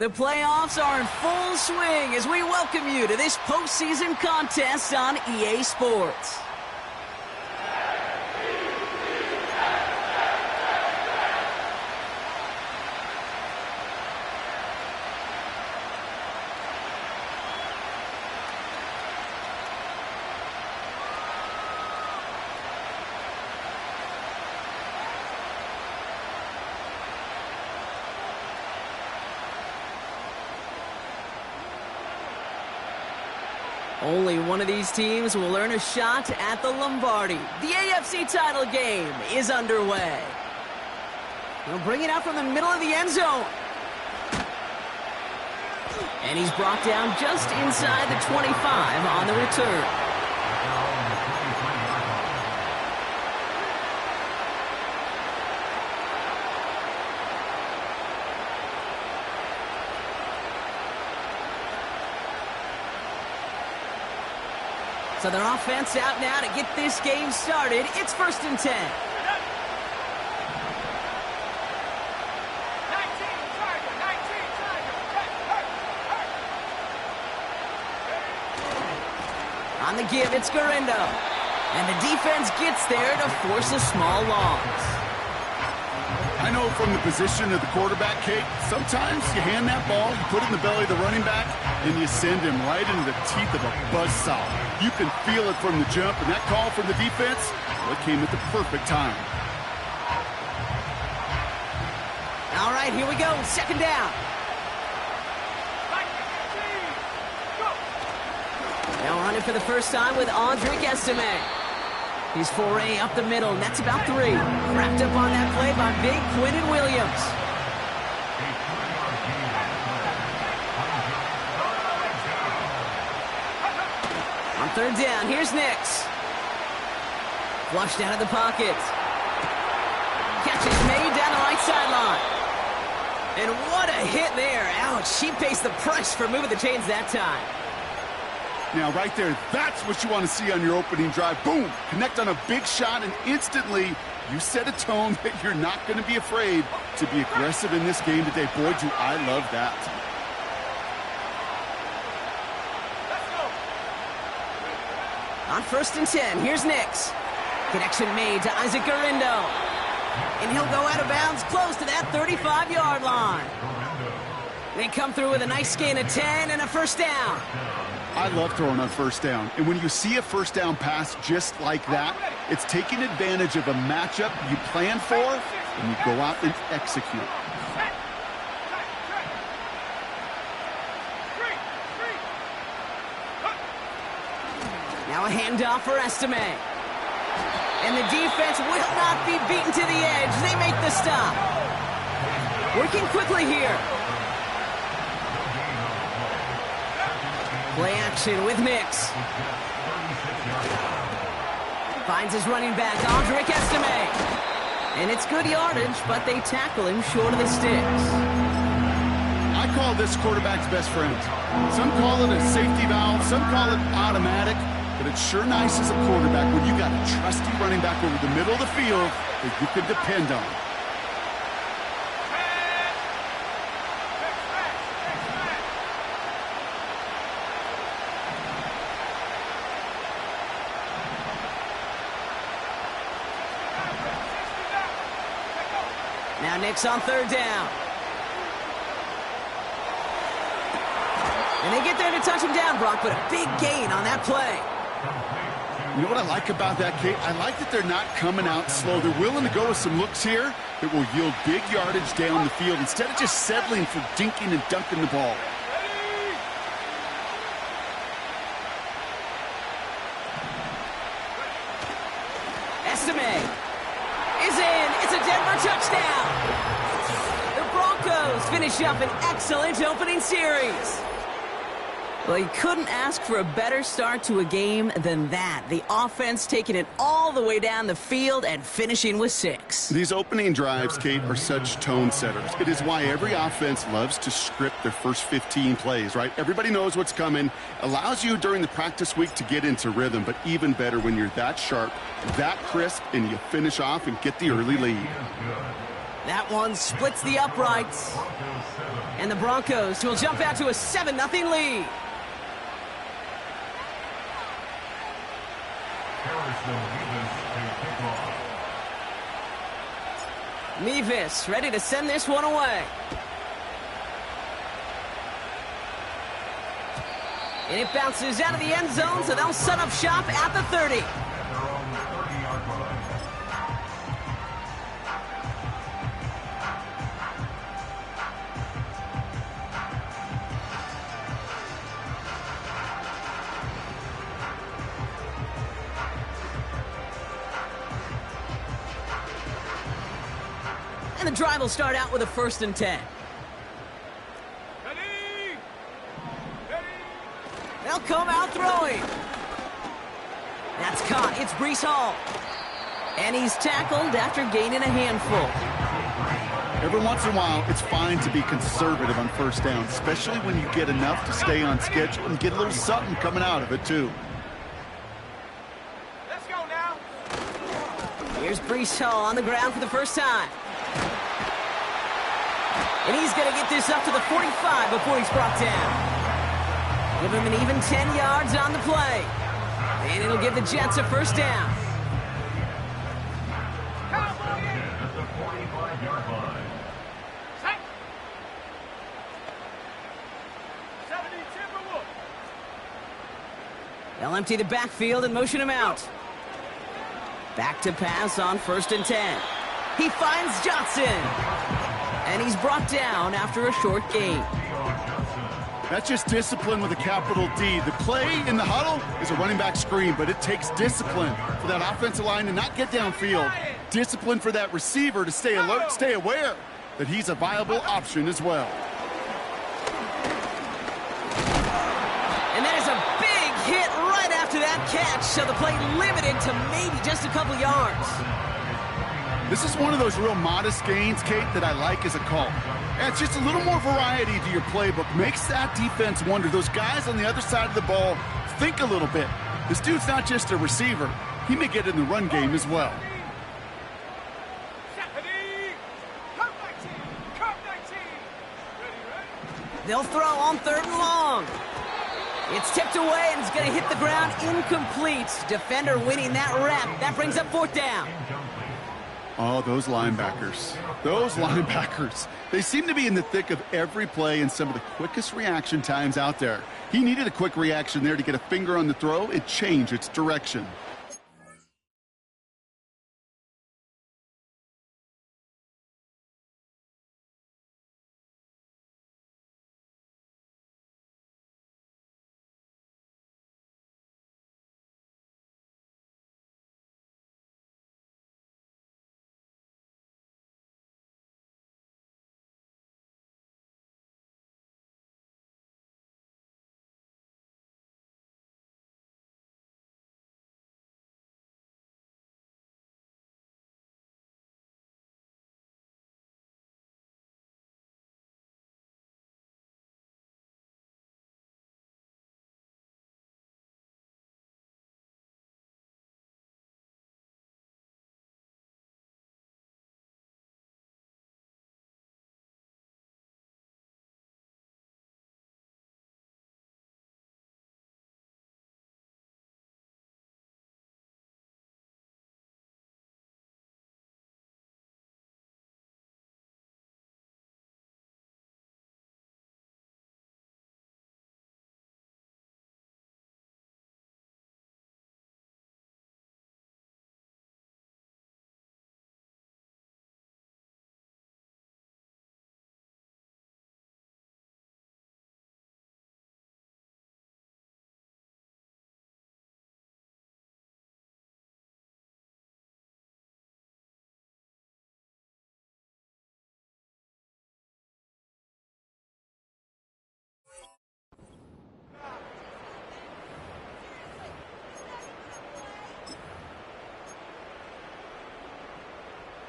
The playoffs are in full swing as we welcome you to this postseason contest on EA Sports. Only one of these teams will earn a shot at the Lombardi. The AFC title game is underway. He'll bring it out from the middle of the end zone. And he's brought down just inside the 25 on the return. So their offense out now to get this game started. It's 1st and 10. On the give, it's Garindo. And the defense gets there to force a small loss. I know from the position of the quarterback, Kate, sometimes you hand that ball, you put it in the belly of the running back, and you send him right into the teeth of a buzzsaw. You can feel it from the jump, and that call from the defense, well, it came at the perfect time. All right, here we go, 2nd down. Now running for the first time with Audric Estime. He's 4A up the middle, and that's about 3. Wrapped up on that play by big Quinton Williams. On 3rd down, here's Nix. Flushed out of the pocket. Catch is made down the right sideline. And what a hit there. Ouch, she pays the price for moving the chains that time. Now, right there, that's what you want to see on your opening drive. Boom! Connect on a big shot, and instantly, you set a tone that you're not going to be afraid to be aggressive in this game today. Boy, do I love that. On 1st and 10, here's Nix. Connection made to Isaac Garindo. And he'll go out of bounds close to that 35-yard line. They come through with a nice gain of 10 and a 1st down. I love throwing on 1st down. And when you see a 1st down pass just like that, it's taking advantage of a matchup you plan for, and you go out and execute. Now a handoff for Estime. And the defense will not be beaten to the edge. They make the stop. Working quickly here. Play action with Nix. Finds his running back, Audric Estime. And it's good yardage, but they tackle him short of the sticks. I call this quarterback's best friend. Some call it a safety valve, some call it automatic, but it's sure nice as a quarterback when you got a trusty running back over the middle of the field that you can depend on. Now Nix on 3rd down. And they get there to touch him down, Brock, but a big gain on that play. You know what I like about that, Kate? I like that they're not coming out slow. They're willing to go with some looks here that will yield big yardage down the field instead of just settling for dinking and dunking the ball. Estime is in. It's a Denver touchdown. The Broncos finish up an excellent opening series. Well, you couldn't ask for a better start to a game than that. The offense taking it all the way down the field and finishing with 6. These opening drives, Kate, are such tone setters. It is why every offense loves to script their first 15 plays, right? Everybody knows what's coming. Allows you during the practice week to get into rhythm, but even better when you're that sharp, that crisp, and you finish off and get the early lead. That one splits the uprights. And the Broncos will jump out to a 7-0 lead. Mevis ready to send this one away. And it bounces out of the end zone, so they'll set up shop at the 30. And the drive will start out with a 1st and 10. They'll come out throwing. That's caught. It's Breece Hall. And he's tackled after gaining a handful. Every once in a while, it's fine to be conservative on 1st down, especially when you get enough to stay on schedule and get a little something coming out of it, too. Let's go now. Here's Breece Hall on the ground for the first time. And he's going to get this up to the 45 before he's brought down. Give him an even 10 yards on the play. And it'll give the Jets a 1st down. At the 45-yard line. Set. 70 Timberwolves. They'll empty the backfield and motion him out. Back to pass on 1st and 10. He finds Johnson. And he's brought down after a short gain. That's just discipline with a capital D. The play in the huddle is a running back screen, but it takes discipline for that offensive line to not get downfield. Discipline for that receiver to stay alert, stay aware that he's a viable option as well. And that is a big hit right after that catch, so the play limited to maybe just a couple yards. This is one of those real modest gains, Kate, that I like as a call. And it's just a little more variety to your playbook. Makes that defense wonder. Those guys on the other side of the ball think a little bit. This dude's not just a receiver. He may get in the run game as well. They'll throw on 3rd and long. It's tipped away and it's going to hit the ground incomplete. Defender winning that rep. That brings up 4th down. Oh, those linebackers. Those linebackers. They seem to be in the thick of every play and some of the quickest reaction times out there. He needed a quick reaction there to get a finger on the throw. It changed its direction.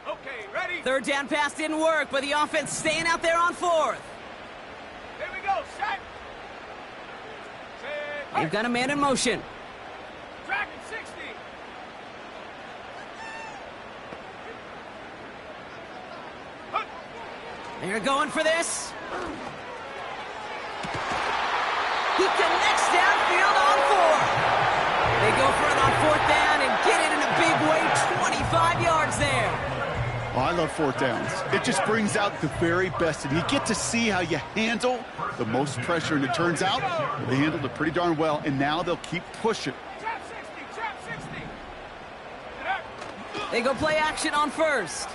Okay, ready? 3rd down pass didn't work, but the offense staying out there on 4th. Here we go, set. They've got a man in motion. Dragon 60. They're going for this. He connects downfield on 4. They go for it on 4th down and get it in a big way, 25 yards there. Oh, I love 4th downs. It just brings out the very best, and you get to see how you handle the most pressure, and it turns out they handled it pretty darn well, and now they'll keep pushing. Trap 60. They go play action on 1st.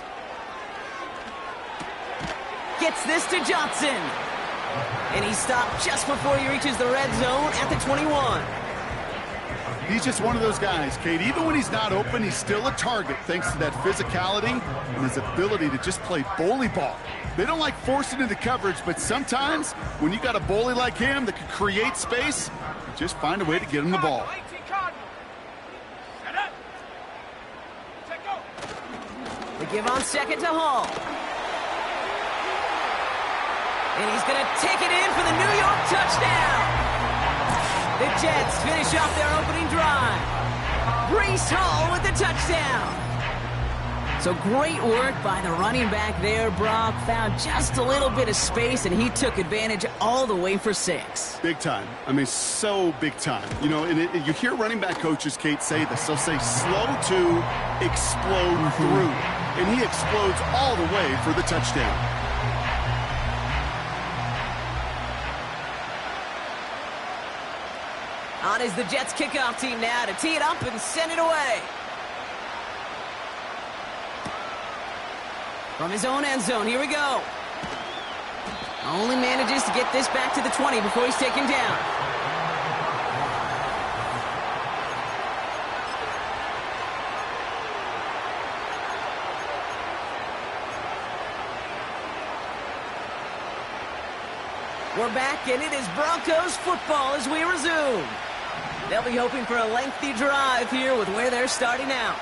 Gets this to Johnson. And he stopped just before he reaches the red zone at the 21. He's just one of those guys, Kate. Even when he's not open, he's still a target thanks to that physicality and his ability to just play bully ball. They don't like forcing into coverage, but sometimes when you got a bully like him that can create space, you just find a way to get him the ball. They give on 2nd to Hall. And he's going to take it in for the New York touchdown. The Jets finish off their opening drive. Breece Hall with the touchdown. So great work by the running back there, Brock. Found just a little bit of space, and he took advantage all the way for 6. Big time. I mean, so big time. You know, and you hear running back coaches, Kate, say this. They'll say slow to explode through. And he explodes all the way for the touchdown. On is the Jets kickoff team now to tee it up and send it away. From his own end zone, here we go. Only manages to get this back to the 20 before he's taken down. We're back, and it is Broncos football as we resume. They'll be hoping for a lengthy drive here with where they're starting out.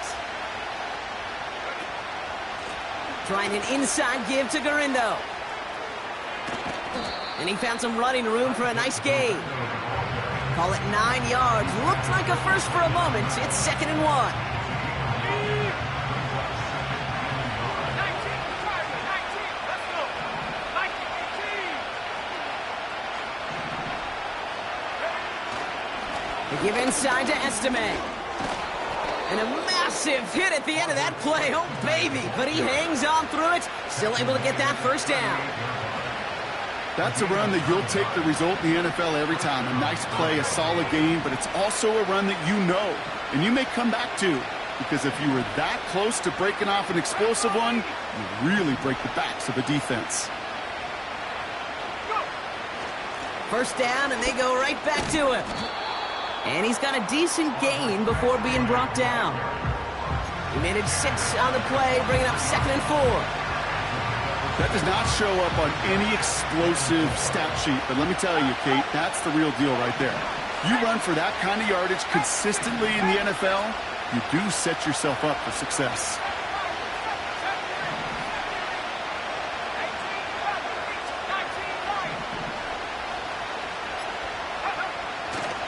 Trying an inside give to Garindo. And he found some running room for a nice gain. Call it 9 yards. Looked like a first for a moment. It's 2nd and 1. They give inside to Estime. And a massive hit at the end of that play. Oh, baby. But he hangs on through it. Still able to get that first down. That's a run that you'll take the result in the NFL every time. A nice play, a solid game, but it's also a run that you know, and you may come back to, because if you were that close to breaking off an explosive one, you really break the backs of the defense. First down, and they go right back to him. And he's got a decent gain before being brought down. He managed 6 on the play, bringing up 2nd and 4. That does not show up on any explosive stat sheet, but let me tell you, Kate, that's the real deal right there. You run for that kind of yardage consistently in the NFL, you do set yourself up for success.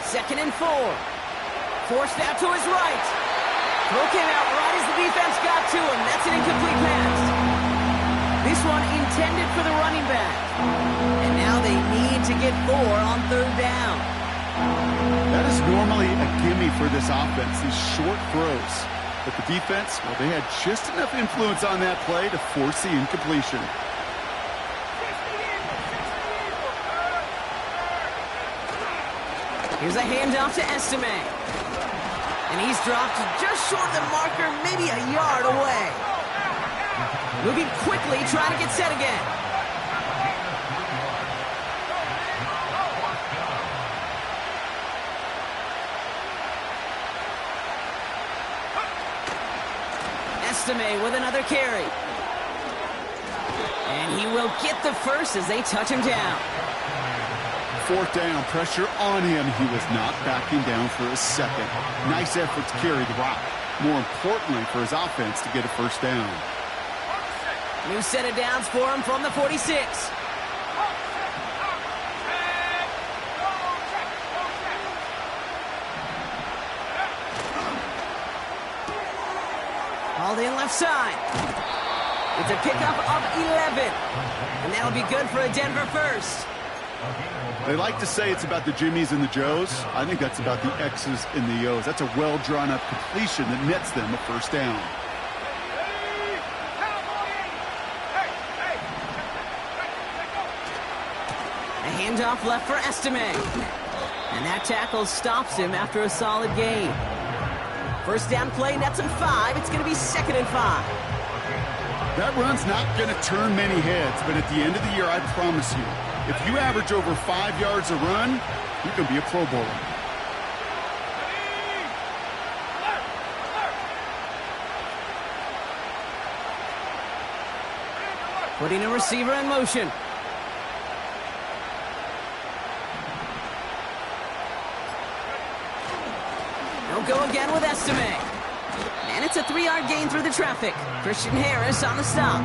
Second and 4. Forced out to his right. Throw came out right as the defense got to him. That's an incomplete pass. This one intended for the running back. And now they need to get 4 on 3rd down. That is normally a gimme for this offense, these short throws. But the defense, well, they had just enough influence on that play to force the incompletion. Here's a handoff to Estime. And he's dropped just short of the marker, maybe a yard away. Moving quickly, trying to get set again. Estime with another carry. And he will get the first as they touch him down. 4th down, pressure on him. He was not backing down for a second. Nice effort to carry the rock. More importantly for his offense to get a first down. New set of downs for him from the 46. Hauled in left side. It's a pickup of 11. And that'll be good for a Denver first. They like to say it's about the Jimmies and the Joes. I think that's about the X's and the O's. That's a well-drawn-up completion that nets them a first down. A handoff left for Estime. And that tackle stops him after a solid gain. First down play nets him 5. It's going to be 2nd and 5. That run's not going to turn many heads, but at the end of the year, I promise you, if you average over 5 yards a run, you can be a Pro Bowler. Putting a receiver in motion. They'll go again with Estime. And it's a 3-yard gain through the traffic. Christian Harris on the stop.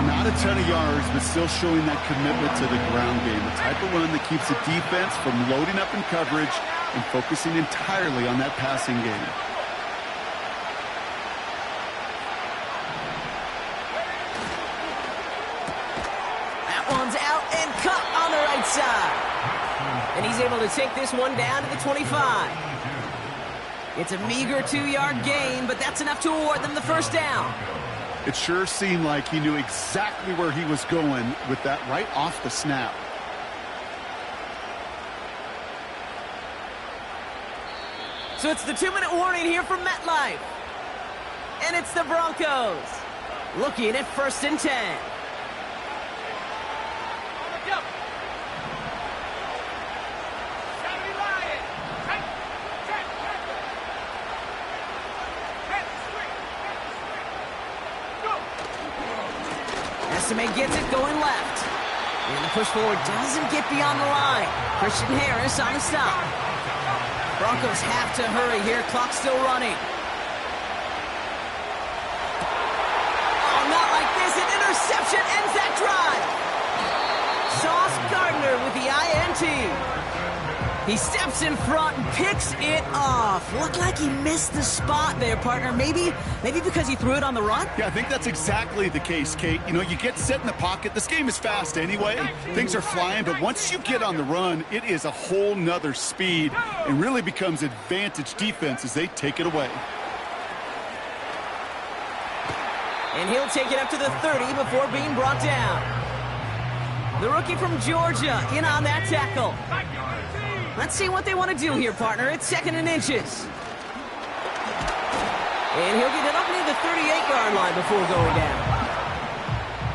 Not a ton of yards, but still showing that commitment to the ground game. The type of run that keeps the defense from loading up in coverage and focusing entirely on that passing game. That one's out and cut on the right side. And he's able to take this one down to the 25. It's a meager 2-yard gain, but that's enough to award them the first down. It sure seemed like he knew exactly where he was going with that right off the snap. So it's the 2-minute warning here from MetLife. And it's the Broncos looking at 1st and 10. Estime gets it going left. And the push forward doesn't get beyond the line. Christian Harris on the stop. Broncos have to hurry here. Clock's still running. Oh, not like this. An interception ends that drive. Sauce Gardner with the INT. He steps in front and picks it off. Looked like he missed the spot there, partner. Maybe because he threw it on the run? Yeah, I think that's exactly the case, Kate. You know, you get set in the pocket. This game is fast anyway. Things are flying, but once you get on the run, it is a whole nother speed and really becomes advantage defense as they take it away. And he'll take it up to the 30 before being brought down. The rookie from Georgia in on that tackle. Let's see what they want to do here, partner. It's 2nd and inches. And he'll get it up near the 38-yard line before going down.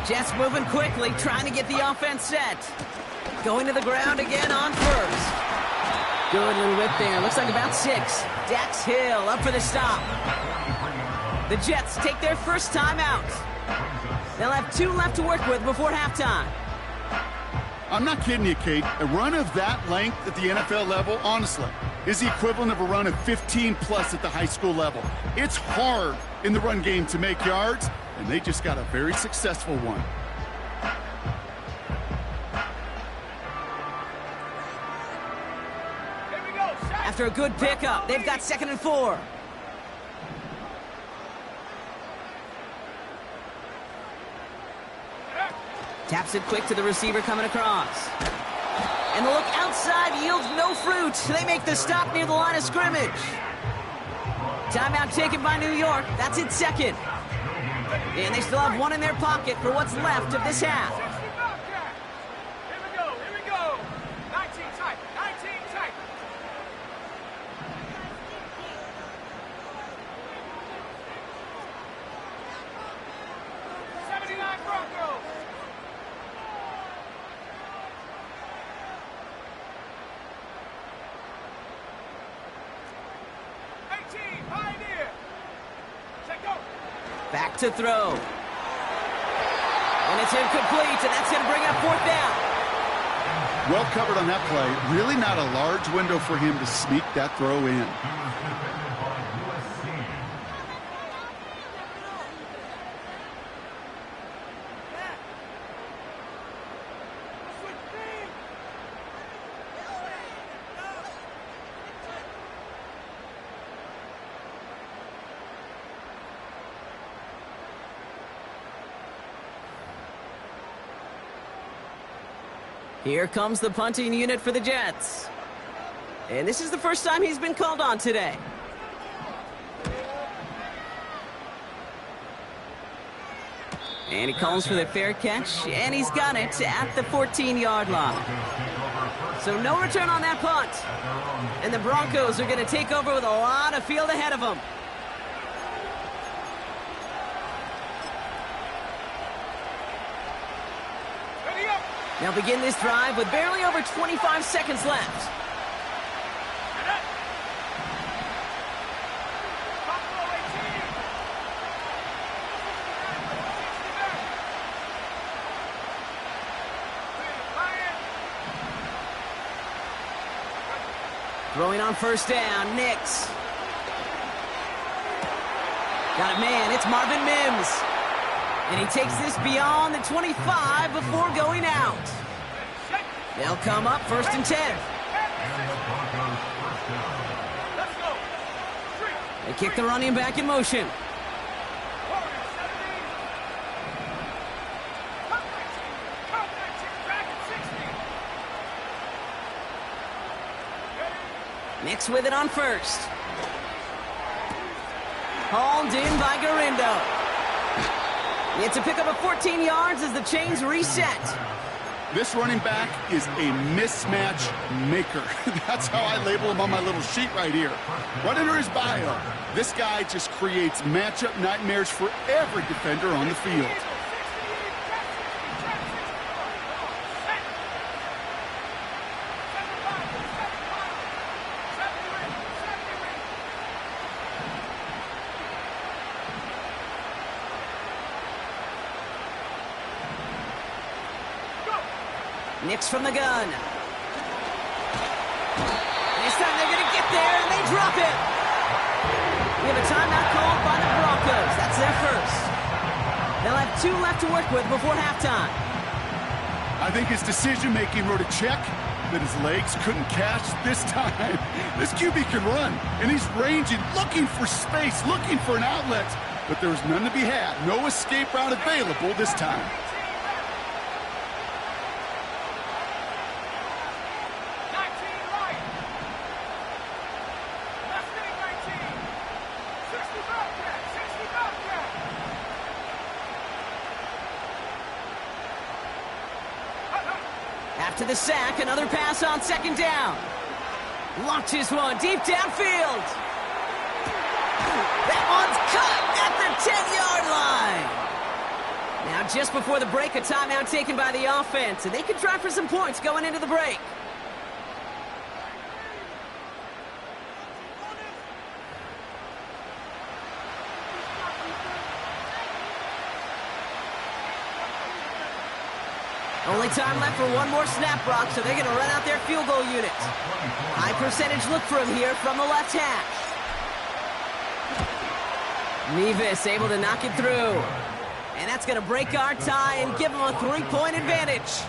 Jets moving quickly, trying to get the offense set. Going to the ground again on 1st. Good little whip there. Looks like about 6. Dax Hill up for the stop. The Jets take their first time out. They'll have 2 left to work with before halftime. I'm not kidding you, Kate. A run of that length at the NFL level, honestly, is the equivalent of a run of 15-plus at the high school level. It's hard in the run game to make yards, and they just got a very successful one. After a good pickup, they've got 2nd and 4. Taps it quick to the receiver coming across. And the look outside yields no fruit. They make the stop near the line of scrimmage. Timeout taken by New York. That's its 2nd. And they still have 1 in their pocket for what's left of this half. Here we go. 19 tight. 79 Broncos. Back to throw. And it's incomplete, and that's going to bring up 4th down. Well covered on that play. Really not a large window for him to sneak that throw in. Here comes the punting unit for the Jets. And this is the first time he's been called on today. And he calls for the fair catch, and he's got it at the 14-yard line. So no return on that punt. And the Broncos are going to take over with a lot of field ahead of them. They'll begin this drive with barely over 25 seconds left. Throwing on first down, Nix. Got it, man. It's Marvin Mims. And he takes this beyond the 25 before going out. They'll come up first and 10. They kick the running back in motion. Nix with it on first. Hauled in by Garindo. It's a pickup of 14 yards as the chains reset. This running back is a mismatch maker. That's how I label him on my little sheet right here. Right under his bio, this guy just creates matchup nightmares for every defender on the field. Nix from the gun. This time they're going to get there, and they drop it. We have a timeout called by the Broncos. That's their first. They'll have 2 left to work with before halftime. I think his decision-making wrote a check that his legs couldn't catch this time. This QB can run, and he's ranging, looking for space, looking for an outlet. But there's none to be had. No escape route available this time. After the sack, another pass on second down. Launches one deep downfield. That one's cut at the 10-yard line. Now, just before the break, a timeout taken by the offense, and they can try for some points going into the break. Only time left for one more snap, Brock, so they're going to run out their field goal unit. High percentage look for him here from the left hash. Nevis able to knock it through. And that's going to break our tie and give them a 3-point advantage.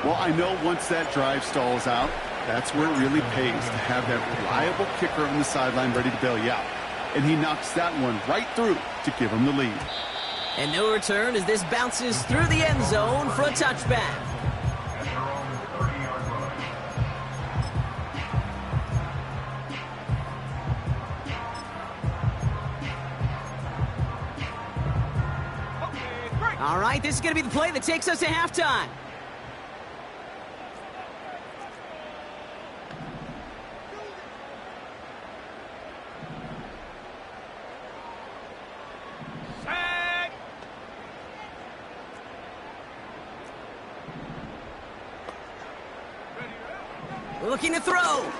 Well, I know once that drive stalls out, that's where it really pays to have that reliable kicker on the sideline ready to bail you out. And he knocks that one right through to give him the lead. And no return as this bounces through the end zone for a touchback. All right, this is going to be the play that takes us to halftime. Looking to throw.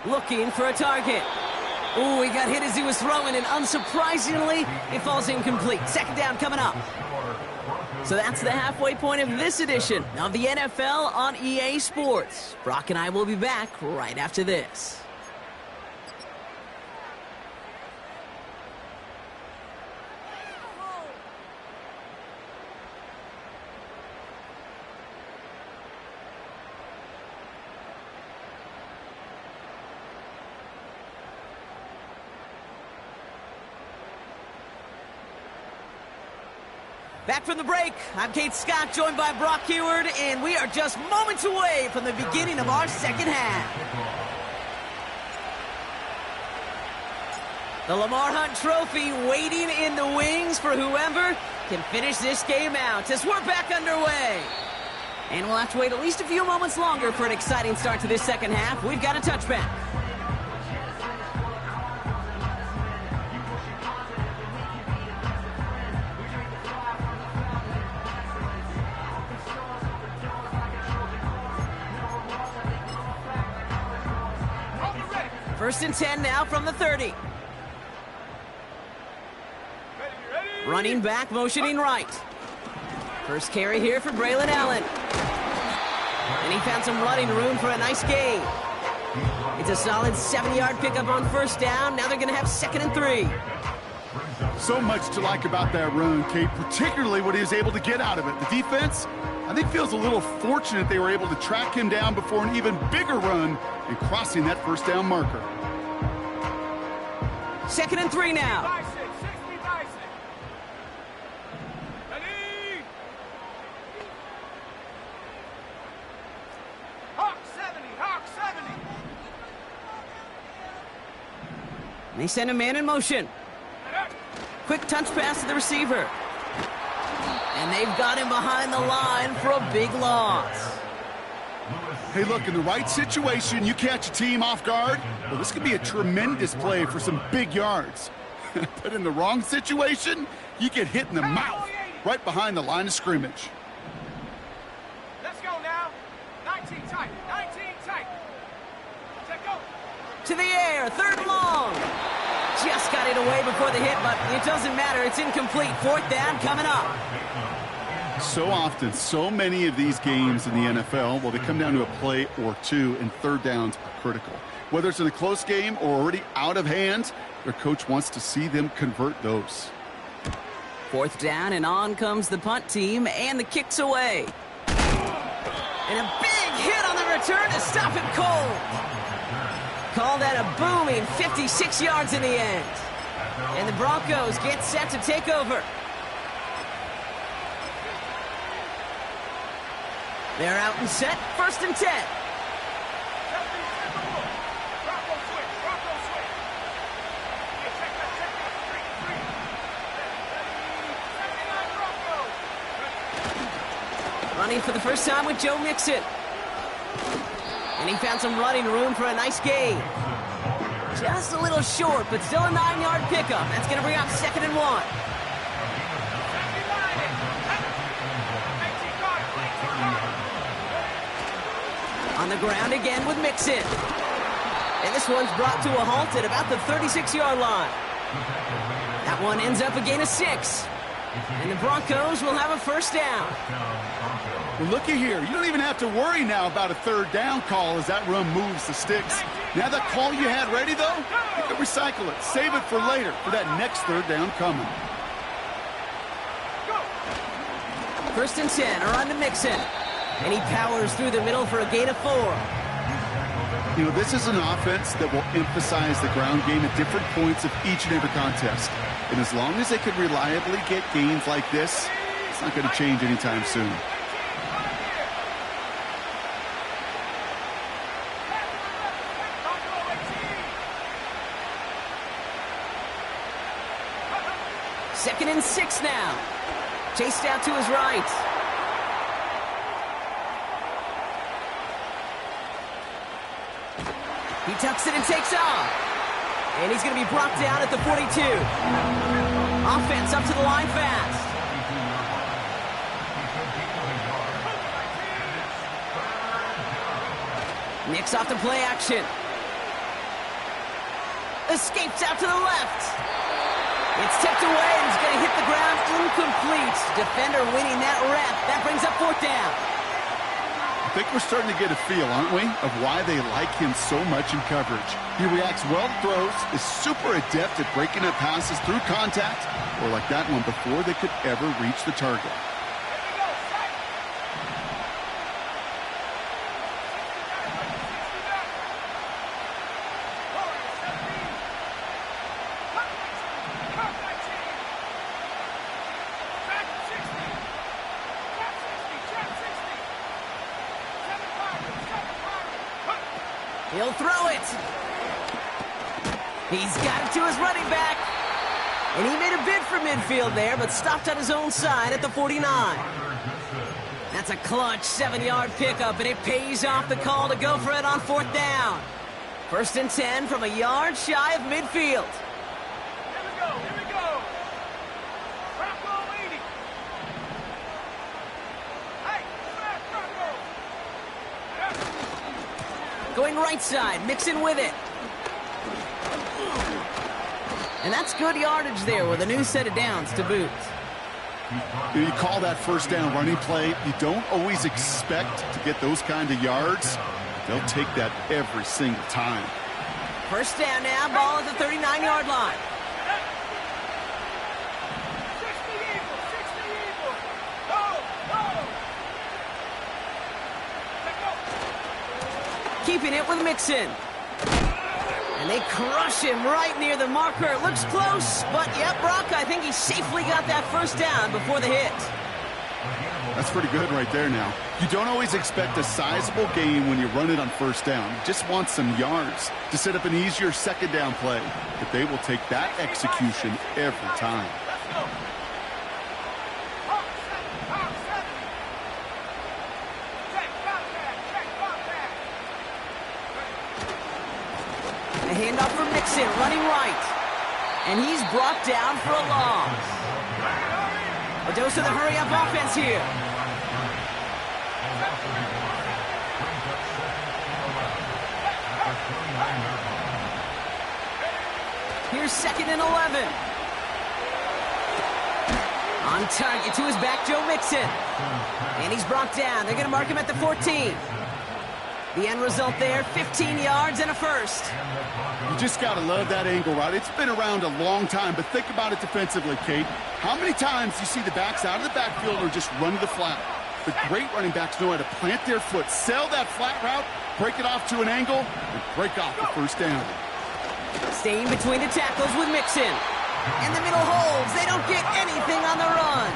Looking for a target. Ooh, he got hit as he was throwing, and unsurprisingly, it falls incomplete. Second down coming up. So that's the halfway point of this edition of the NFL on EA Sports. Brock and I will be back right after this. Back from the break, I'm Kate Scott, joined by Brock Heward, and we are just moments away from the beginning of our second half. The Lamar Hunt Trophy waiting in the wings for whoever can finish this game out as we're back underway. And we'll have to wait at least a few moments longer for an exciting start to this second half. We've got a touchback. First and 10 now from the 30. Running back, motioning right. First carry here for Braylon Allen. And he found some running room for a nice gain. It's a solid 70-yard pickup on first down. Now they're going to have 2nd and 3. So much to like about that run, Kate, particularly what he was able to get out of it. The defense, I think, feels a little fortunate they were able to track him down before an even bigger run and crossing that first down marker. 2nd and 3 now. And they send a man in motion. Quick touch pass to the receiver. And they've got him behind the line for a big loss. Hey, look, in the right situation, you catch a team off guard. Well, this could be a tremendous play for some big yards. But in the wrong situation, you get hit in the mouth right behind the line of scrimmage. Let's go now. 19 tight. 19 tight. Check go. To the air, 3rd and long. Just got it away before the hit, but it doesn't matter. It's incomplete. 4th down coming up. So often, so many of these games in the NFL, well, they come down to a play or two, and 3rd downs are critical. Whether it's in a close game or already out of hand, their coach wants to see them convert those. 4th down, and on comes the punt team, and the kick's away. And a big hit on the return to stop him cold. Call that a booming 56 yards in the end. And the Broncos get set to take over. They're out and set, 1st and 10. Running for the first time with Joe Mixon. And he found some running room for a nice gain. Just a little short, but still a 9-yard pickup. That's going to bring up 2nd and 1. On the ground again with Mixon. And this one's brought to a halt at about the 36-yard line. That one ends up a gain of 6. And the Broncos will have a first down. Well, looky here. You don't even have to worry now about a 3rd down call as that run moves the sticks. Now that call you had ready, though, you can recycle it. Save it for later for that next 3rd down coming. 1st and 10 are on to Mixon. And he powers through the middle for a gain of 4. You know, this is an offense that will emphasize the ground game at different points of each and every contest. And as long as they can reliably get gains like this, it's not going to change anytime soon. Second and 6 now. Chased out to his right. He tucks it and takes off. And he's going to be brought down at the 42. Offense up to the line fast. Nicks off the play action. Escapes out to the left. It's tipped away and he's going to hit the ground incomplete. Defender winning that rep. That brings up 4th down. I think we're starting to get a feel, aren't we, of why they like him so much in coverage. He reacts well to throws, is super adept at breaking up passes through contact, or like that one before they could ever reach the target. He'll throw it. He's got it to his running back. And he made a bid for midfield there, but stopped on his own side at the 49. That's a clutch 7-yard pickup, and it pays off the call to go for it on 4th down. 1st and 10 from a yard shy of midfield. Here we go, here we go. Bronco leading. Hey, Bronco. Going right side, Mixon with it. And that's good yardage there with a new set of downs to boot. You call that 1st down running play. You don't always expect to get those kind of yards. They'll take that every single time. 1st down now, ball at the 39-yard line. 60 Eagles, 60 Eagles. Go, go. Let go. Keeping it with Mixon. And they crush him right near the marker. It looks close, but yep, Brock, I think he safely got that 1st down before the hit. That's pretty good right there now. You don't always expect a sizable gain when you run it on 1st down. You just want some yards to set up an easier 2nd down play. But they will take that execution every time. Let's go. Hawk 7, Hawk 7. Check, Bobcat, check, Bobcat. A handoff for Mixon, running right. And he's brought down for a loss. A dose of the hurry-up offense here. Here's 2nd and 11. On target to his back, Joe Mixon. And he's brought down. They're going to mark him at the 14. The end result there, 15 yards and a 1st. You just got to love that angle route. It's been around a long time, but think about it defensively, Kate. How many times you see the backs out of the backfield or just run to the flat? The great running backs know how to plant their foot, sell that flat route, break it off to an angle, and break off the 1st down. Staying between the tackles with Mixon. And the middle holds. They don't get anything on the run.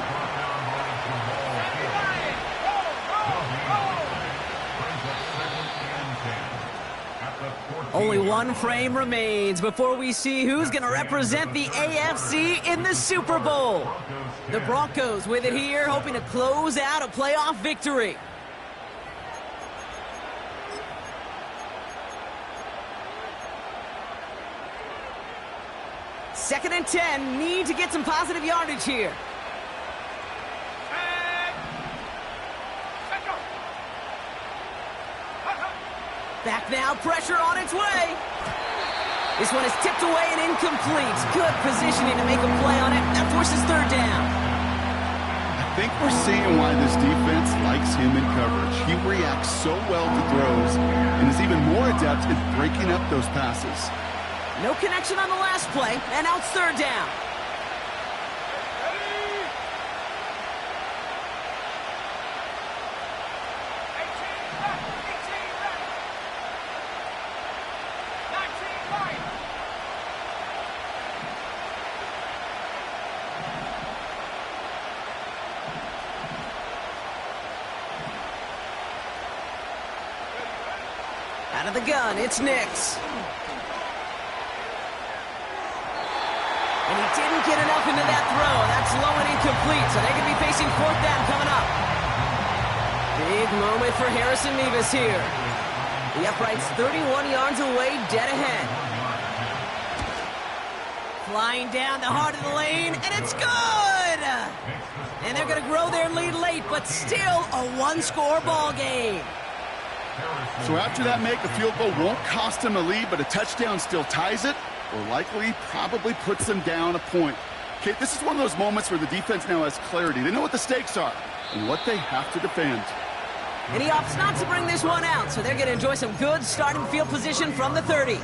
Only one frame remains before we see who's going to represent the AFC in the Super Bowl. The Broncos with it here, hoping to close out a playoff victory. Second and 10, need to get some positive yardage here. Back now, pressure on its way. This one is tipped away and incomplete. Good positioning to make a play on it. That forces 3rd down. I think we're seeing why this defense likes him in coverage. He reacts so well to throws and is even more adept in breaking up those passes. No connection on the last play, and now it's 3rd down. Out of the gun, it's Nix. And he didn't get enough into that throw. That's low and incomplete, so they could be facing 4th down coming up. Big moment for Harrison Mevis here. The upright's 31 yards away, dead ahead. Flying down the heart of the lane, and it's good! And they're going to grow their lead late, but still a one-score ball game. So after that make, a field goal won't cost them a lead, but a touchdown still ties it, or likely probably puts them down a point. Okay, this is one of those moments where the defense now has clarity. They know what the stakes are and what they have to defend. And he opts not to bring this one out, so they're going to enjoy some good starting field position from the 30.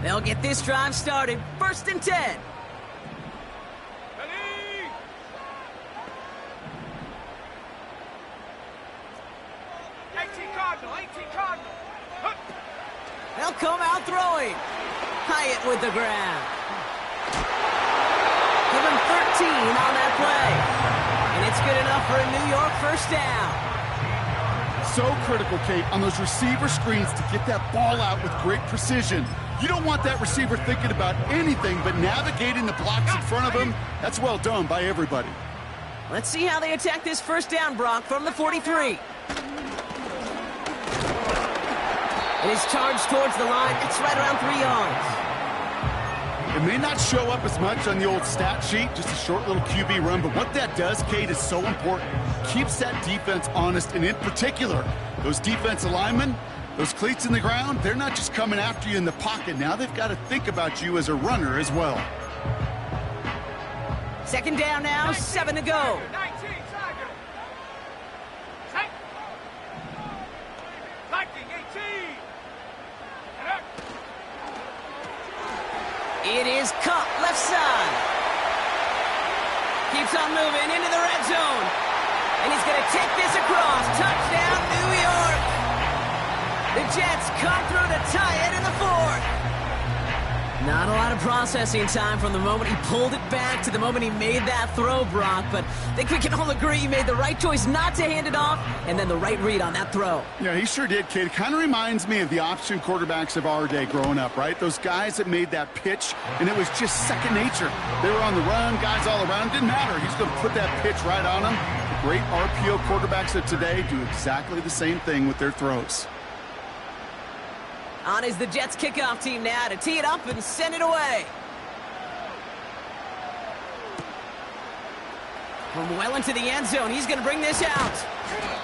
They'll get this drive started. 1st and 10. Cardinal, 18 Cardinal. They'll come out throwing. Hyatt with the grab. Give him 13 on that play. And it's good enough for a New York first down. So critical, Kate, on those receiver screens to get that ball out with great precision. You don't want that receiver thinking about anything but navigating the blocks in front of him. That's well done by everybody. Let's see how they attack this first down, Brock, from the 43. It is charged towards the line. It's right around 3 yards. It may not show up as much on the old stat sheet, just a short little QB run, but what that does, Kate, is so important. Keeps that defense honest, and in particular, those defensive linemen, those cleats in the ground, they're not just coming after you in the pocket. Now they've got to think about you as a runner as well. Second down now, 7 to go. 19, Tiger. Set. Lightning, 18. It is Cup, left side. Keeps on moving into the red zone. And he's going to take this across. Touchdown, New York. The Jets come through to tie it in the fourth. Not a lot of processing time from the moment he pulled it back to the moment he made that throw, Brock. But I think we can all agree he made the right choice not to hand it off, and then the right read on that throw. Yeah, he sure did, Kate. It kind of reminds me of the option quarterbacks of our day growing up, right? Those guys that made that pitch, and it was just second nature. They were on the run, guys all around. Didn't matter. He's going to put that pitch right on them. The great RPO quarterbacks of today do exactly the same thing with their throws. On is the Jets kickoff team now to tee it up and send it away. From well into the end zone, he's going to bring this out.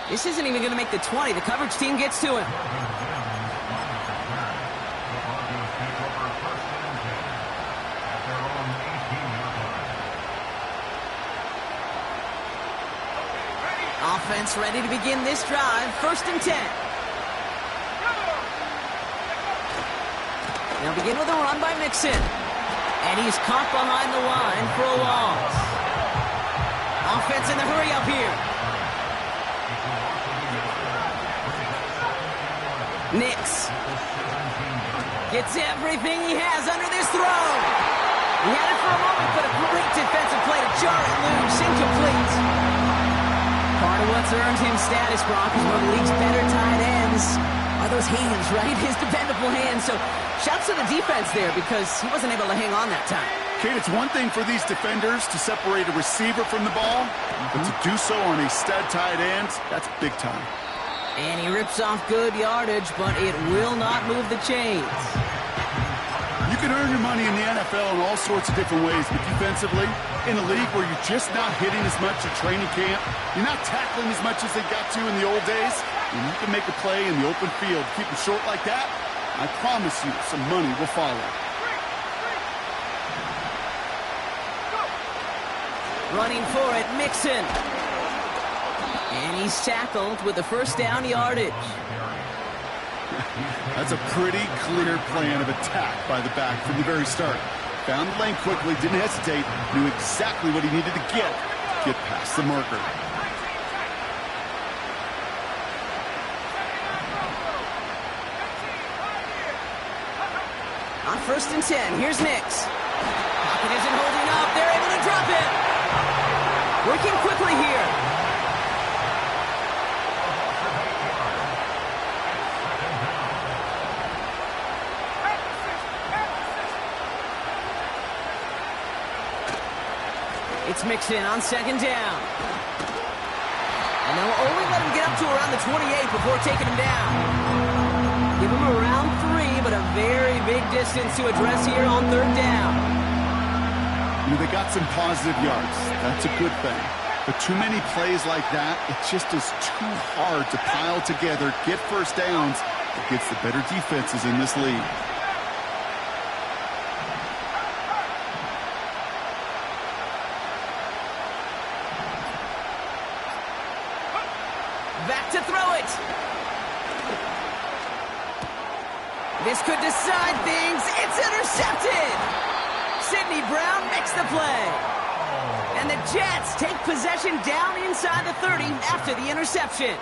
This isn't even going to make the 20. The coverage team gets to him. Offense ready to begin this drive. 1st and 10. They'll begin with a run by Mixon. And he's caught behind the line for a loss. Offense in the hurry up here. Nix gets everything he has under this throw. He had it for a moment, but a great defensive play to jar it loose. Incomplete. Part of what's earned him status, Brock, is one of the league's better tight ends. Are those hands, right? His dependable hands. So shouts to the defense there because he wasn't able to hang on that time. Kate, it's one thing for these defenders to separate a receiver from the ball, but to do so on a stud tight end, that's big time. And he rips off good yardage, but it will not move the chains. You can earn your money in the NFL in all sorts of different ways, but defensively, in a league where you're just not hitting as much at training camp, you're not tackling as much as they got to in the old days, and you can make a play in the open field, keep it short like that, I promise you some money will follow. Running for it, Mixon. And he's tackled with the first down yardage. That's a pretty clear plan of attack by the back from the very start. Found the lane quickly, didn't hesitate, knew exactly what he needed to get past the marker. On 1st and 10, here's Nix. Pocket isn't holding up. They're able to drop it. Working quickly here. It's Mixon on 2nd down. And they'll only let him get up to around the 28 before taking him down. Give him around 3, but a very big distance to address here on 3rd down. You know, they got some positive yards. That's a good thing. But too many plays like that, it just is too hard to pile together, get first downs against the better defenses in this league. Back to throw it. This could decide things. It's intercepted. Sidney Brown makes the play. And the Jets take possession down inside the 30 after the interception.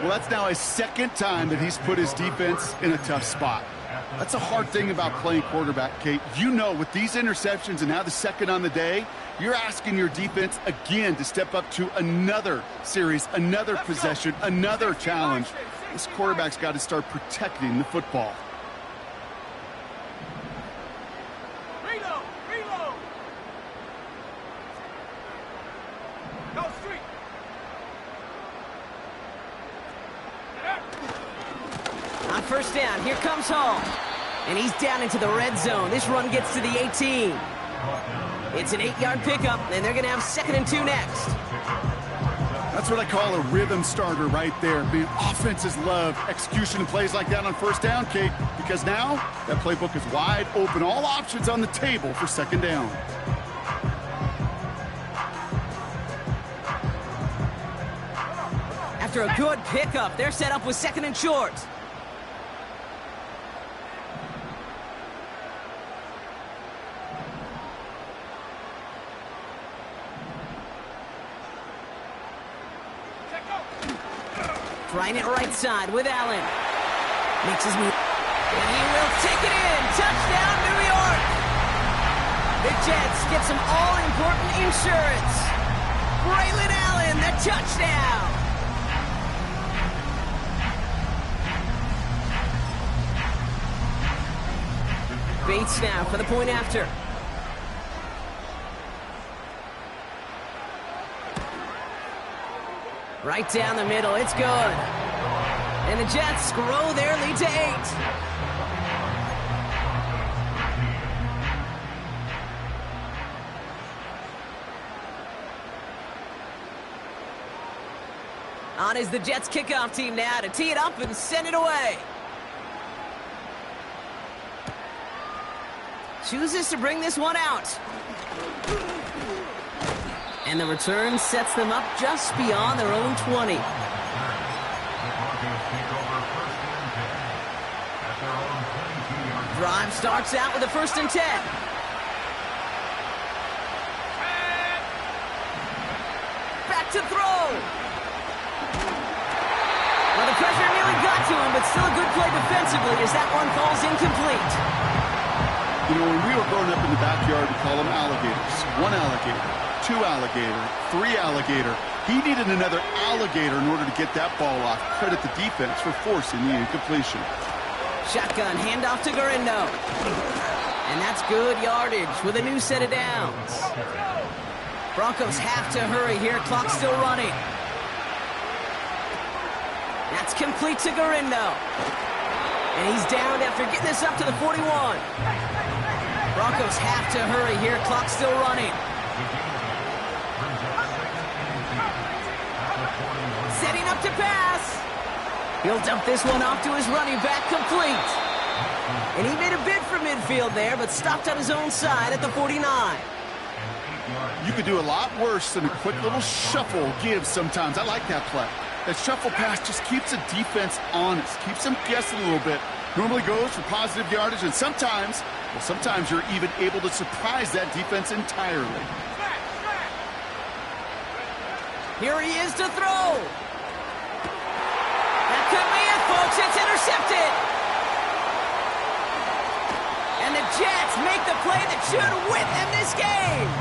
Well, that's now his second time that he's put his defense in a tough spot. That's a hard thing about playing quarterback, Kate. You know, with these interceptions and now the second on the day, you're asking your defense again to step up to another series, another possession, another challenge. This quarterback's got to start protecting the football. Reload! Reload! Go street! On first down, here comes Hall. And he's down into the red zone. This run gets to the 18. It's an 8-yard pickup, and they're going to have 2nd and 2 next. That's what I call a rhythm starter right there. Offenses love execution and plays like that on first down, Kate, because now that playbook is wide open. All options on the table for 2nd down. After a good pickup, they're set up with 2nd and short. Trying it right side with Allen. Makes his move. And he will take it in. Touchdown, New York. The Jets get some all-important insurance. Braylon Allen, the touchdown. Bates now for the point after. Right down the middle, it's good. And the Jets grow their lead to 8. On is the Jets kickoff team now to tee it up and send it away. Chooses to bring this one out. And the return sets them up just beyond their own 20. Drive starts out with a 1st and 10. Back to throw. Well, the pressure nearly got to him, but still a good play defensively as that one falls incomplete. You know, when we were growing up in the backyard, we call them alligators. 1 alligator, 2 alligator, 3 alligator. He needed another alligator in order to get that ball off. Credit the defense for forcing the incompletion. Shotgun handoff to Garindo. And that's good yardage with a new set of downs. Broncos have to hurry here. Clock still running. That's complete to Garindo. And he's down after getting this up to the 41. Broncos have to hurry here. Clock still running. Setting up to pass. He'll dump this one off to his running back, complete. And he made a bid for midfield there, but stopped on his own side at the 49. You could do a lot worse than a quick little shuffle give sometimes. I like that play. That shuffle pass just keeps the defense honest, keeps them guessing a little bit. Normally goes for positive yardage, and sometimes you're even able to surprise that defense entirely. Here he is to throw. That could be it, folks. It's intercepted. And the Jets make the play that should win them this game.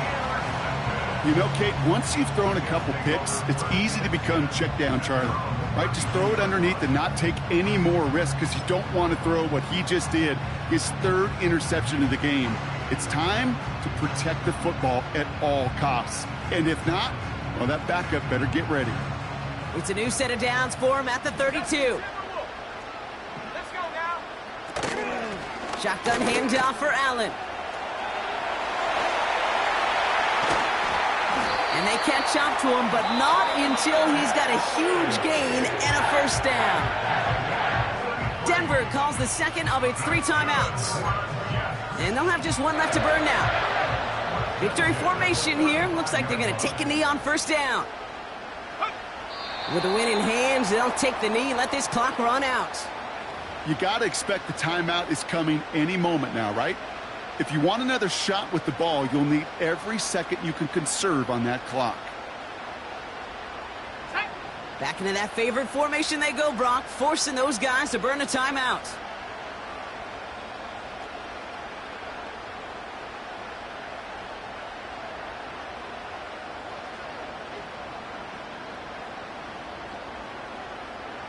You know, Kate, once you've thrown a couple picks, it's easy to become check down Charlie, right? Just throw it underneath and not take any more risk because you don't want to throw what he just did, his 3rd interception of the game. It's time to protect the football at all costs. And if not, well, that backup better get ready. It's a new set of downs for him at the 32. Let's go now. Shotgun handoff for Allen. And they catch up to him, but not until he's got a huge gain and a 1st down. Denver calls the 2nd of its 3 timeouts. And they'll have just 1 left to burn now. Victory formation here. Looks like they're going to take a knee on 1st down. With the win in hand, they'll take the knee and let this clock run out. You got to expect the timeout is coming any moment now, right? If you want another shot with the ball, you'll need every second you can conserve on that clock. Back into that favorite formation they go, Brock, forcing those guys to burn a timeout.